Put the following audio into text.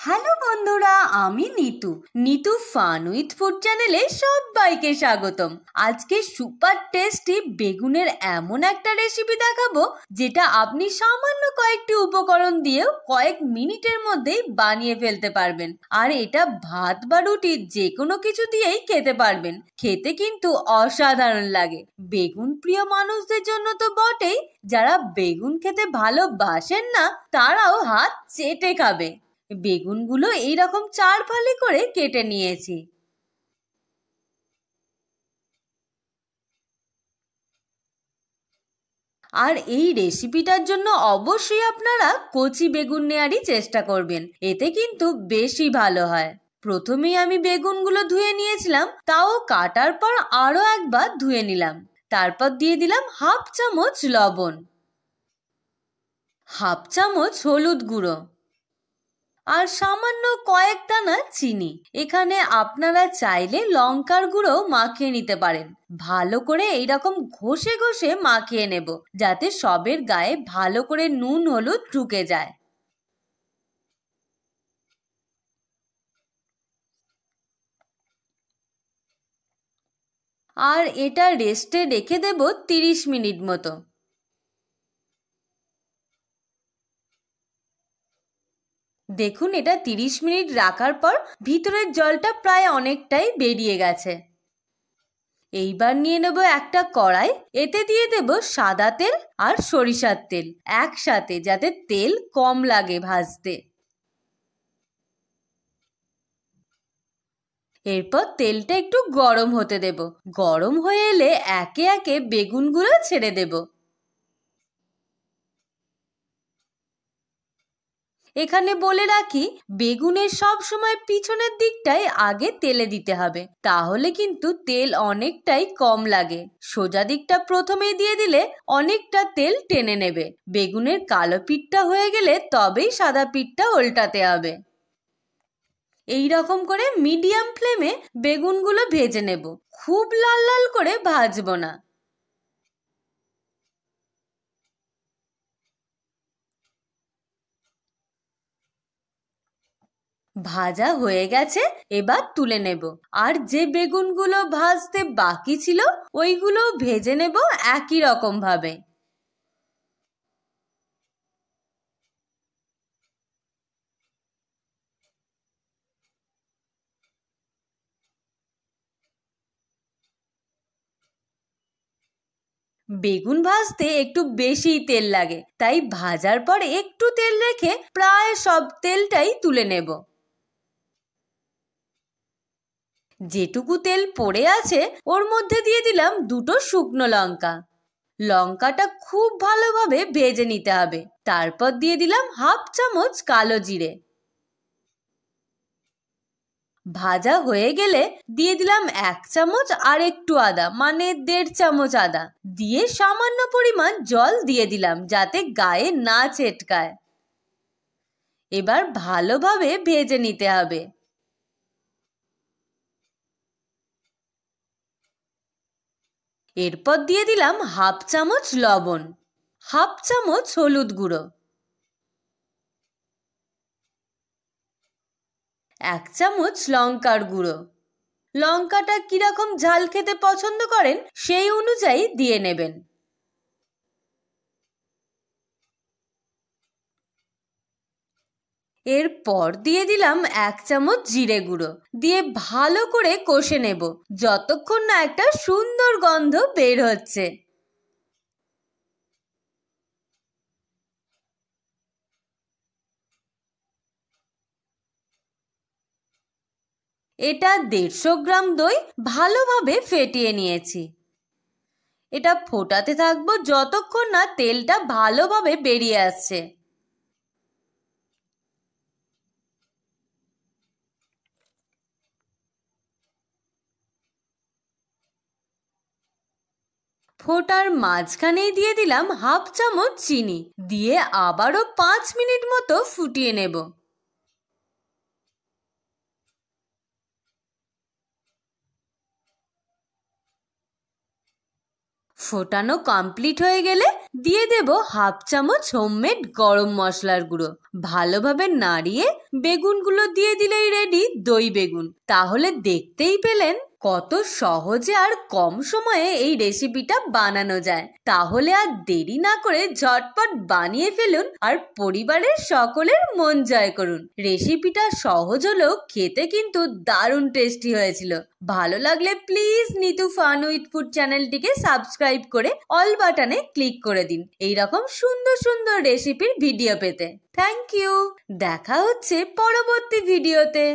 Hello বন্ধুরা, আমি Nitu. Nitu fun with food চ্যানেলে সবাইকে স্বাগতম। আজকে সুপার টেস্টি বেগুনের এমন একটা রেসিপি দেখাবো যেটা আপনি সামান্য কয়েকটি উপকরণ দিয়েও কয়েক মিনিটের মধ্যেই বানিয়ে ফেলতে পারবেন। আর এটা ভাত বা রুটি যে কোনো কিছু দিয়েই খেতে পারবেন। খেতে কিন্তু অসাধারণ লাগে। বেগুন প্রিয় মানুষদের জন্য তো বটেই, যারা বেগুন খেতে ভালোবাসেন না তারাও হাত চেটে খাবে। বেগুনগুলো এইরকম চার ফালি করে কেটে নিয়েছি। আর এই রেসিপিটার জন্য অবশ্যই আপনারা কচি বেগুন নেওয়ারই চেষ্টা করবেন, এতে কিন্তু বেশি ভালো হয়। প্রথমেই আমি বেগুনগুলো ধুয়ে নিয়েছিলাম, তাও কাটার পর আরো একবার ধুয়ে নিলাম। তারপর দিয়ে দিলাম হাফ চামচ লবণ, হাফ চামচ হলুদ গুঁড়ো আর সামান্য কয়েক দানা চিনি। এখানে আপনারা চাইলে লঙ্কার গুঁড়ো মাখিয়ে নিতে পারেন। ভালো করে এইরকম ঘষে ঘষে মাখিয়ে নেব, যাতে সবের গায়ে ভালো করে নুন হলুদ ঢুকে যায়। আর এটা রেস্টে রেখে দেব 30 মিনিট মতো। দেখুন, এটা 30 মিনিট রাখার পর ভিতরের জলটা প্রায় অনেকটাই বেরিয়ে গেছে। এইবার নিয়ে নেব একটা কড়াই, এতে দিয়ে দেব সাদা তেল আর সরিষার তেল একসাথে, যাতে তেল কম লাগে ভাজতে। এরপর তেলটা একটু গরম হতে দেব। গরম হয়ে এলে একে একে বেগুনগুলো ছেড়ে দেব। এখানে বলে রাখি, বেগুনের সব সময় পিছনের দিকটাই আগে তেলে দিতে হবে, তাহলে কিন্তু তেল অনেকটাই কম লাগে। সোজা দিকটা প্রথমেই দিয়ে দিলে অনেকটা তেল টেনে নেবে। বেগুনের কালো পিঠটা হয়ে গেলে তবেই সাদা পিঠটা উল্টাতে হবে। এই রকম করে মিডিয়াম ফ্লেমে বেগুনগুলো ভেজে নেব, খুব লাল লাল করে ভাজবো না। ভাজা হয়ে গেছে, এবার তুলে নেব। আর যে বেগুনগুলো ভাজতে বাকি ছিল ওইগুলো ভেজে নেব একই রকম ভাবে। বেগুন ভাজতে একটু বেশি তেল লাগে, তাই ভাজার পর একটু তেল রেখে প্রায় সব তেলটাই তুলে নেব। যেটুকু তেল পড়ে আছে ওর মধ্যে দিয়ে দিলাম দুটো শুকনো লঙ্কা। লঙ্কাটা খুব ভালোভাবে ভেজে নিতে হবে। তারপর দিয়ে দিলাম হাফ চামচ কালো জিরে। ভাজা হয়ে গেলে দিয়ে দিলাম 1 চামচ আর একটু আদা, মানে 1.5 চামচ আদা দিয়ে সামান্য পরিমাণ জল দিয়ে দিলাম, যাতে গায়ে না ছেটকায়। এবার ভালোভাবে ভেজে নিতে হবে। এরপর দিয়ে দিলাম হাফ চামচ লবণ, হাফ চামচ হলুদ গুঁড়ো, 1 চামচ লঙ্কার গুঁড়ো। লঙ্কাটা কিরকম ঝাল খেতে পছন্দ করেন সেই অনুযায়ী দিয়ে নেবেন। এরপর দিয়ে দিলাম 1 চামচ জিরে গুঁড়ো, দিয়ে ভালো করে কষে নেব যতক্ষণ না একটা সুন্দর গন্ধ বের হচ্ছে। এটা 150 গ্রাম দই ভালোভাবে ফেটিয়ে নিয়েছি। এটা ফোটাতে থাকবো যতক্ষণ না তেলটা ভালোভাবে বেরিয়ে আসছে। ফোটার মাঝখানেই দিয়ে দিলাম হাফ চামচ চিনি, দিয়ে আবারও 5 মিনিট মতো ফুটিয়ে নেব। ফোটানো কমপ্লিট হয়ে গেলে দিয়ে দেব হাফ চামচ হোমমেড গরম মশলার গুঁড়ো। ভালোভাবে নাড়িয়ে বেগুনগুলো দিয়ে দিলেই রেডি দই বেগুন। তাহলে দেখতেই পেলেন কত সহজে আর কম সময়ে এই রেসিপিটা বানানো যায়। তাহলে আর দেরি না করে ঝটপট বানিয়ে ফেলুন আর পরিবারের সকলের মন জয় করুন। রেসিপিটা সহজ হলেও খেতে কিন্তু দারুণ টেস্টি হয়েছিল। ভালো লাগলে please Nitu fun with food চ্যানেলটিকে সাবস্ক্রাইব করে অল বাটনে ক্লিক করে দিন এইরকম সুন্দর সুন্দর রেসিপির ভিডিও পেতে। Thank you. দেখা হচ্ছে পরবর্তী ভিডিওতে।